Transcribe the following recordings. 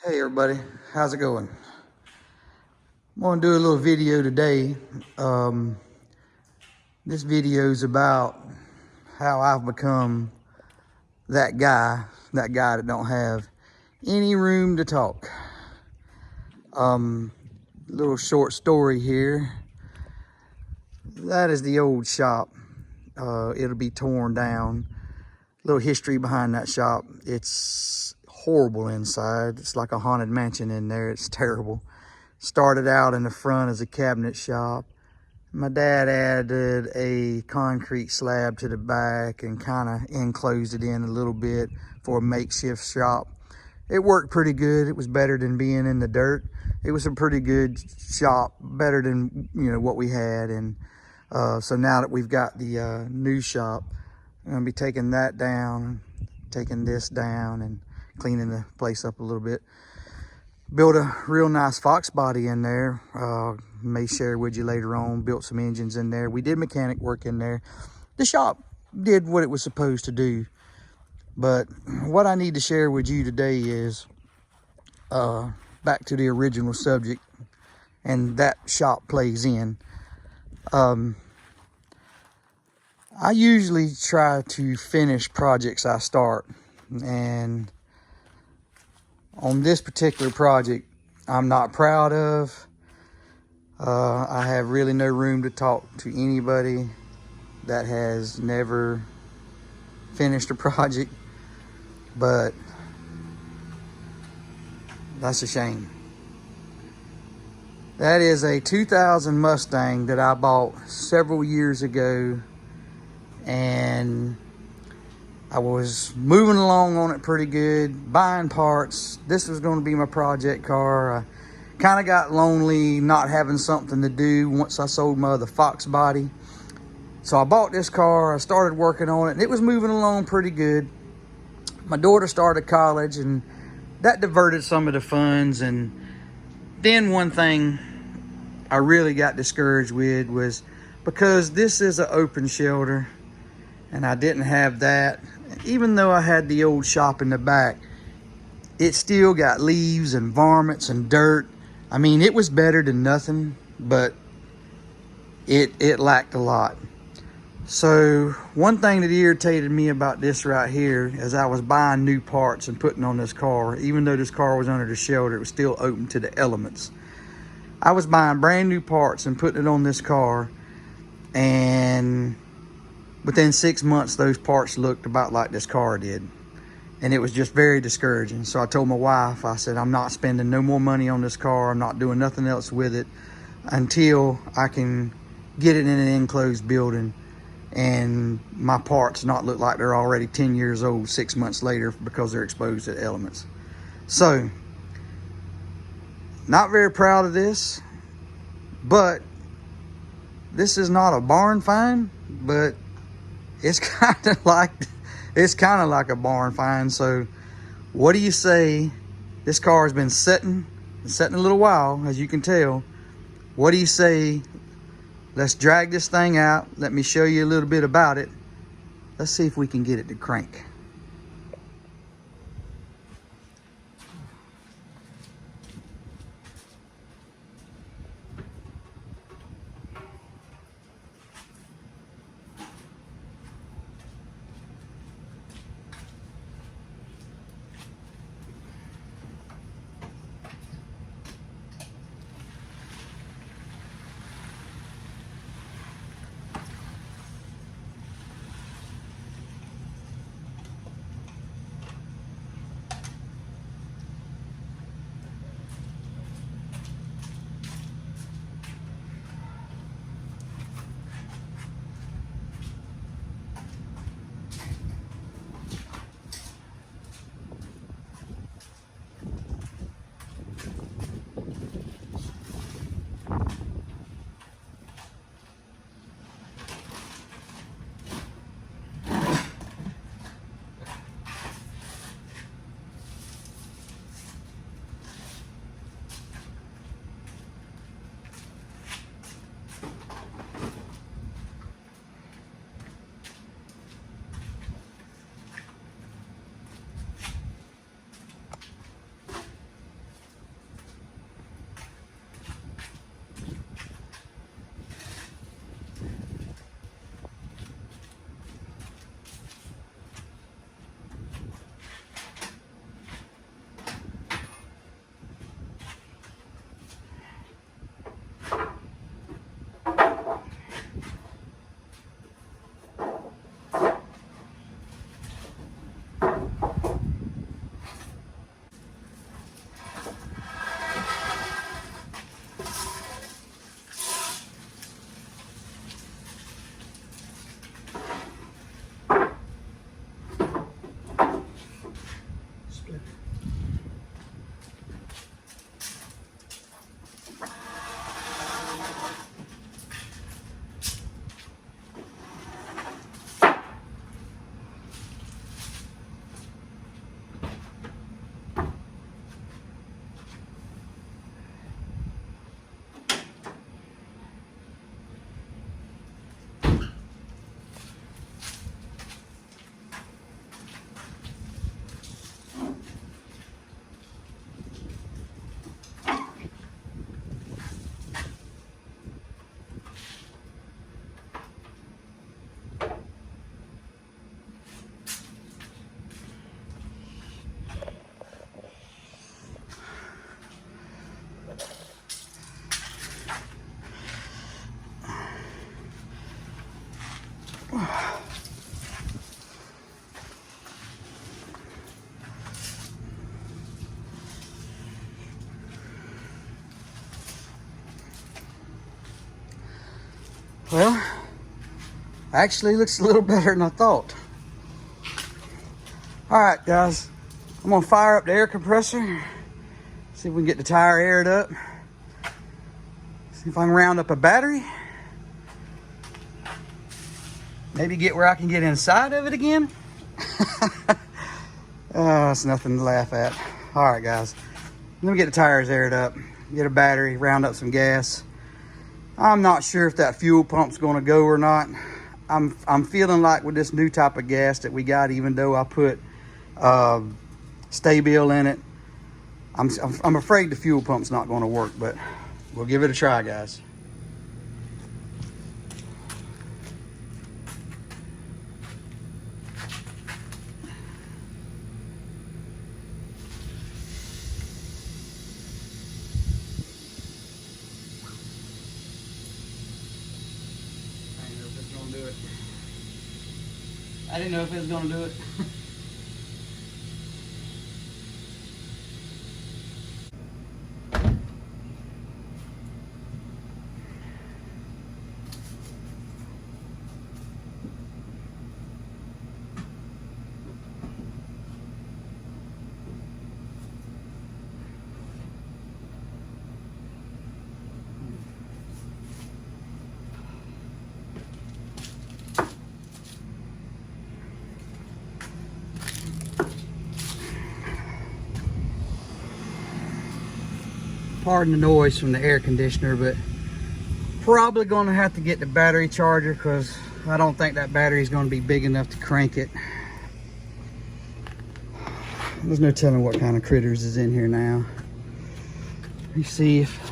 Hey everybody, how's it going? I'm gonna do a little video today. This video is about how I've become that guy that don't have any room to talk. Little short story here. That is the old shop. It'll be torn down. Little history behind that shop. It's horrible inside. It's like a haunted mansion in there. It's terrible. Started out in the front as a cabinet shop. My dad added a concrete slab to the back and kind of enclosed it in a little bit for a makeshift shop. It worked pretty good. It was better than being in the dirt. It was a pretty good shop, better than what we had. And so now that we've got the new shop, I'm gonna be taking that down, taking this down, and cleaning the place up a little bit. Built a real nice Fox body in there. May share with you later on. Built some engines in there. We did mechanic work in there. The shop did what it was supposed to do. But what I need to share with you today is back to the original subject, and that shop plays in. I usually try to finish projects I start, and on this particular project, I'm not proud of. I have really no room to talk to anybody that has never finished a project, but that's a shame. That is a 2000 Mustang that I bought several years ago, and I was moving along on it pretty good, buying parts. This was going to be my project car. I kind of got lonely not having something to do once I sold my other Fox body. So I bought this car, I started working on it, and it was moving along pretty good. My daughter started college, and that diverted some of the funds. And then one thing I really got discouraged with was, because this is an open shelter, and I didn't have that. Even though I had the old shop in the back, it still got leaves and varmints and dirt. I mean, it was better than nothing, but it lacked a lot. So one thing that irritated me about this right here, as I was buying new parts and putting on this car, even though this car was under the shelter, it was still open to the elements. I was buying brand new parts and putting it on this car, and within 6 months, those parts looked about like this car did. And it was just very discouraging. So I told my wife, I said, I'm not spending no more money on this car. I'm not doing nothing else with it until I can get it in an enclosed building and my parts not look like they're already 10 years old 6 months later because they're exposed to elements. So, not very proud of this, but this is not a barn find, but it's kind of like a barn find. So what do you say? This car has been sitting a little while, as you can tell. What do you say? Let's drag this thing out. Let me show you a little bit about it. Let's see if we can get it to crank. Well, actually looks a little better than I thought. All right, guys, I'm gonna fire up the air compressor, see if we can get the tire aired up, see if I can round up a battery, maybe get where I can get inside of it again. Oh, it's nothing to laugh at. All right, guys, let me get the tires aired up, get a battery, round up some gas. I'm not sure if that fuel pump's gonna go or not. I'm feeling like with this new type of gas that we got, even though I put Stay-Bill in it, I'm afraid the fuel pump's not gonna work, but we'll give it a try, guys. I didn't know if it was gonna do it. Pardon the noise from the air conditioner, but probably gonna have to get the battery charger because I don't think that battery is gonna be big enough to crank it. There's no telling what kind of critters is in here now. Let me see if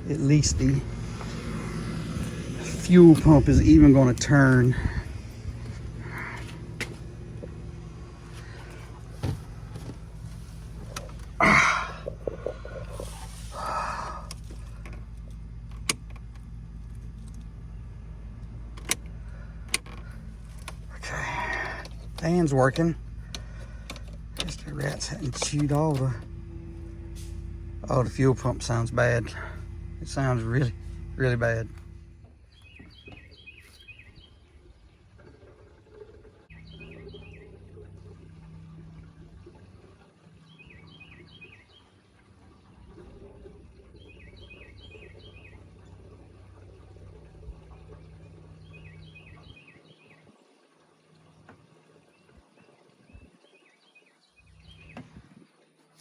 at least the fuel pump is even gonna turn. Fan's working. Guess the rats hadn't chewed all the... Oh, the fuel pump sounds bad. It sounds really, really bad.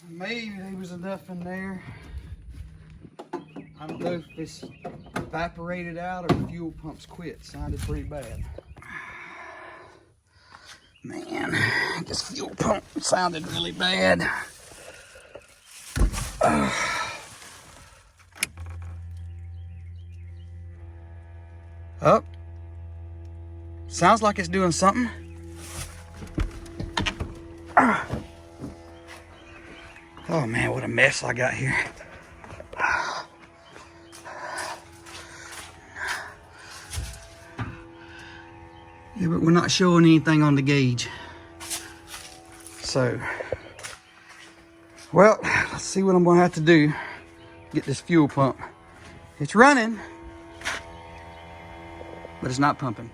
Maybe there was enough in there. I don't know if it's evaporated out or the fuel pump's quit. Sounded pretty bad. Man, this fuel pump sounded really bad. Oh, sounds like it's doing something. Oh man, what a mess I got here. Yeah, but we're not showing anything on the gauge. So, well, let's see what I'm gonna have to do to get this fuel pump. It's running, but it's not pumping.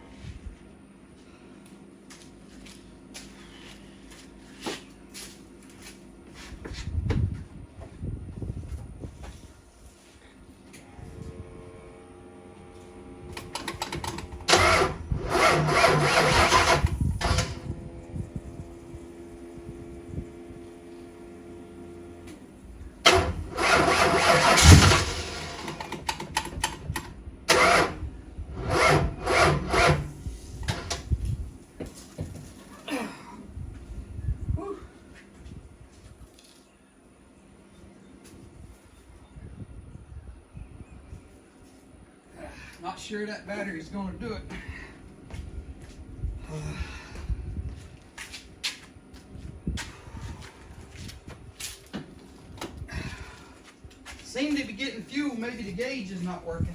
Not sure that battery's gonna do it. Seem to be getting fuel, maybe the gauge is not working.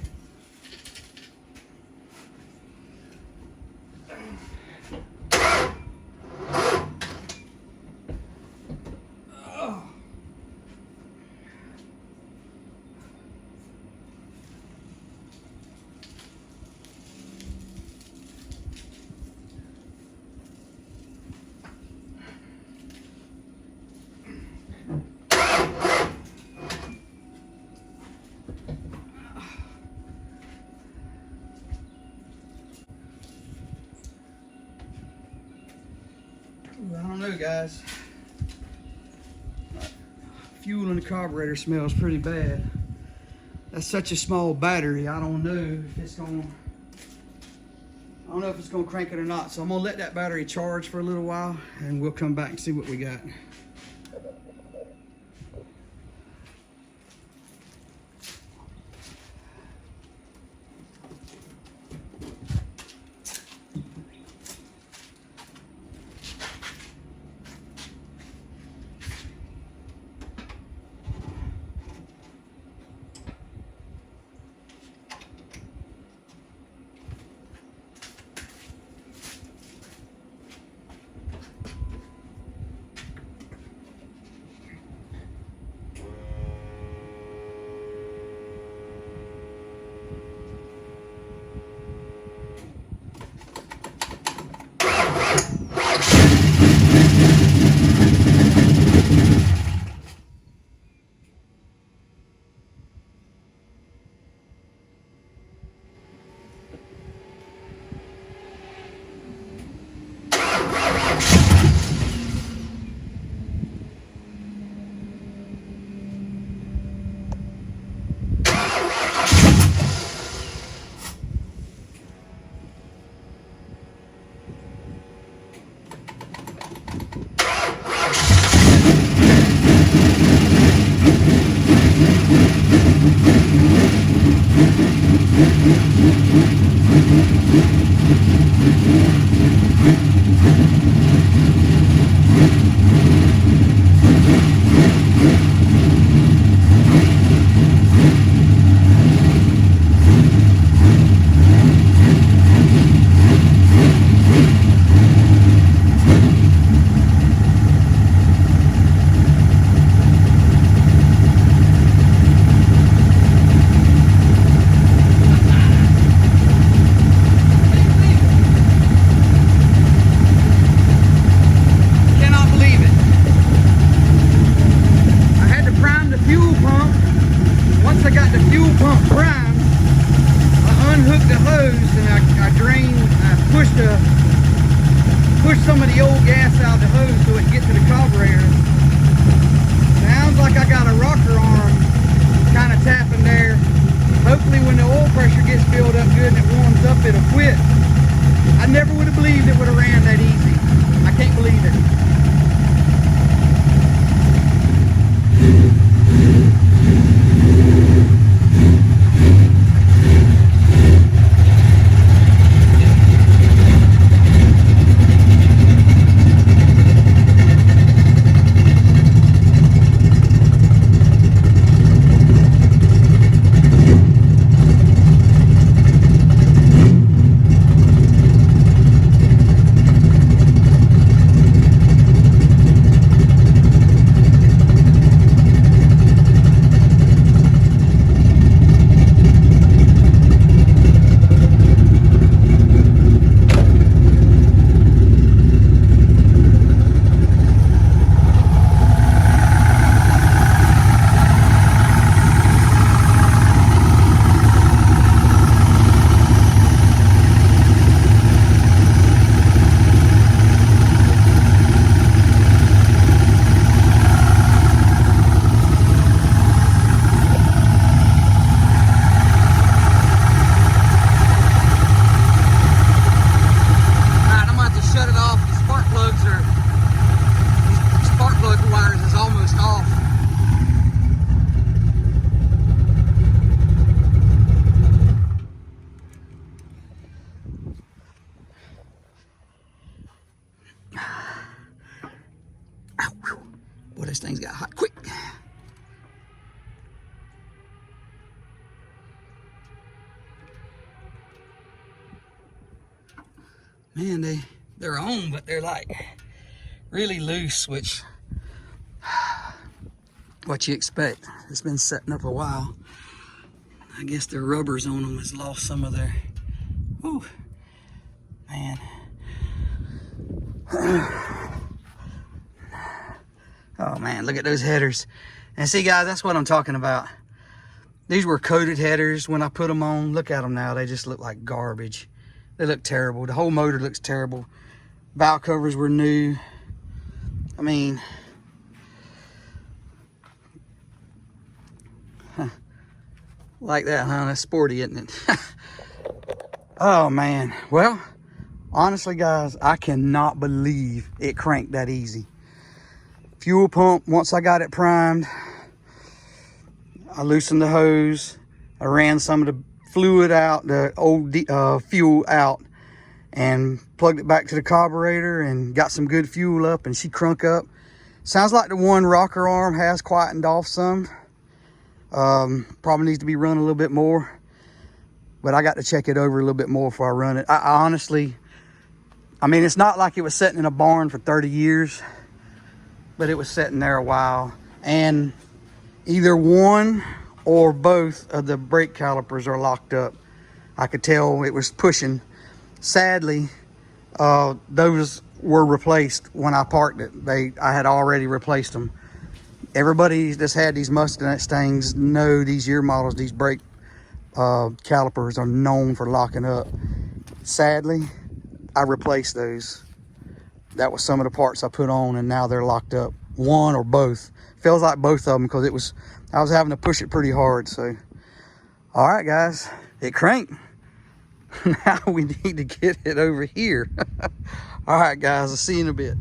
know, guys. Fuel in the carburetor smells pretty bad. That's such a small battery. I don't know if it's gonna crank it or not. So I'm gonna let that battery charge for a little while and we'll come back and see what we got. Push some of the old gas out of the hose so it can get to the carburetor. Sounds like I got a rocker arm kind of tapping there. Hopefully when the oil pressure gets filled up good and it warms up, it'll quit. I never would have believed it would have ran that easy. I can't believe it. Boy, this thing's got hot quick. Man, they're on, but they're like really loose, which what you expect. It's been setting up a while. I guess their rubbers on them has lost some of their, whew, man. Oh man, look at those headers. And see guys, that's what I'm talking about. These were coated headers when I put them on. Look at them now, they just look like garbage. They look terrible. The whole motor looks terrible. Valve covers were new. mean, like that, huh? That's sporty, isn't it? Oh, man. Well, honestly, guys, I cannot believe it cranked that easy. Fuel pump, once I got it primed, I loosened the hose. I ran some of the fluid out, the old fuel out, and plugged it back to the carburetor and got some good fuel up, and she crunk up. Sounds like the one rocker arm has quietened off some. Probably needs to be run a little bit more, but I got to check it over a little bit more before I run it. I honestly, I mean, it's not like it was sitting in a barn for 30 years, but it was sitting there a while, and either one or both of the brake calipers are locked up. I could tell it was pushing. Sadly, those were replaced when I parked it. I had already replaced them. Everybody that's had these Mustangs know these year models, these brake calipers are known for locking up. Sadly, I replaced those. That was some of the parts I put on, and now they're locked up. One or both. Feels like both of them, because I was having to push it pretty hard. So, all right, guys, it cranked. Now we need to get it over here. All right, guys, I'll see you in a bit.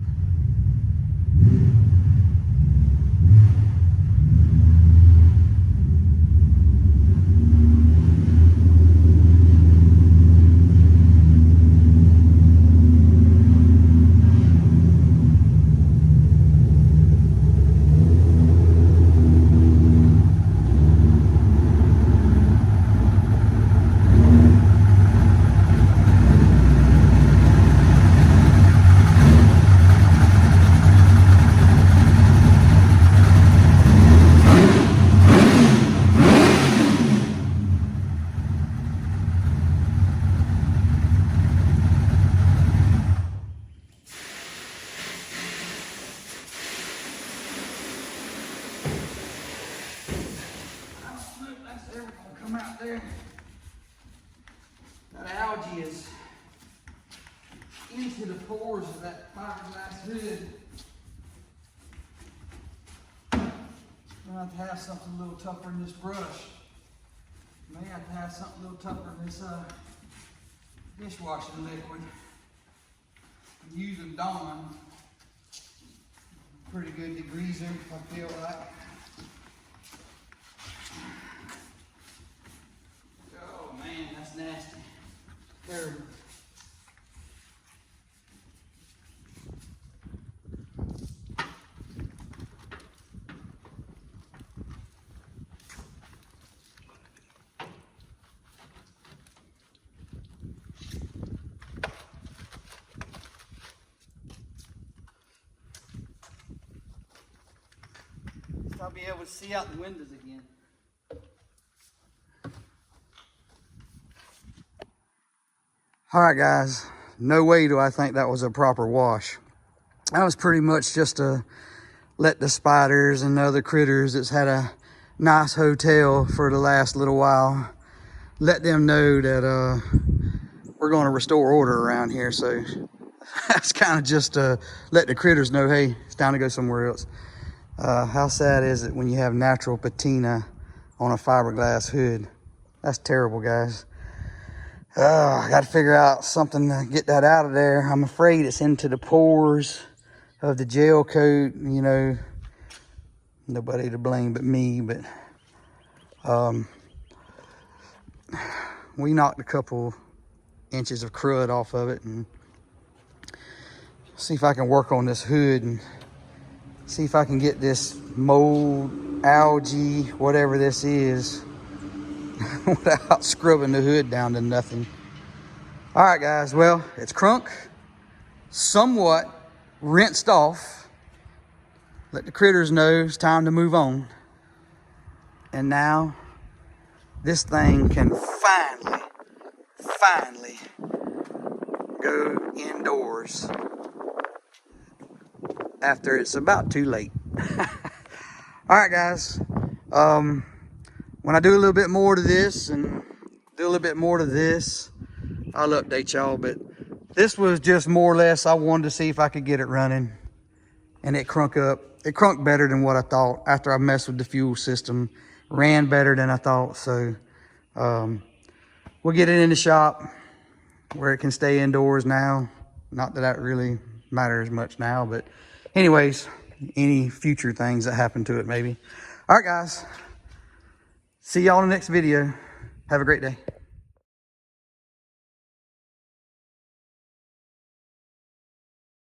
Come out there. That algae is into the pores of that fiberglass hood. I'm gonna have to have something a little tougher than this brush. May have to have something a little tougher than this dishwashing liquid. I'm using Dawn. Pretty good degreaser, I feel like. Man, that's nasty. Terrible. I'll be able to see out the windows again. All right, guys, no way do I think that was a proper wash. That was pretty much just to let the spiders and the other critters that's had a nice hotel for the last little while, let them know that we're going to restore order around here. So that's kind of just to let the critters know, hey, it's time to go somewhere else. How sad is it when you have natural patina on a fiberglass hood? That's terrible, guys. I got to figure out something to get that out of there. I'm afraid it's into the pores of the gel coat. You know, nobody to blame but me. But we knocked a couple inches of crud off of it, and see if I can work on this hood and see if I can get this mold, algae, whatever this is, without scrubbing the hood down to nothing. All right, guys, well, it's crunk, somewhat rinsed off. Let the critters know it's time to move on. And now this thing can finally go indoors after it's about too late. All right, guys. When I do a little bit more to this and do a little bit more to this, I'll update y'all. But this was just more or less, I wanted to see if I could get it running. and it crunked better than what I thought after I messed with the fuel system. Ran better than I thought. So we'll get it in the shop where it can stay indoors now. Not that that really matters much now, but anyways, any future things that happen to it maybe. All right, guys. See y'all in the next video. Have a great day.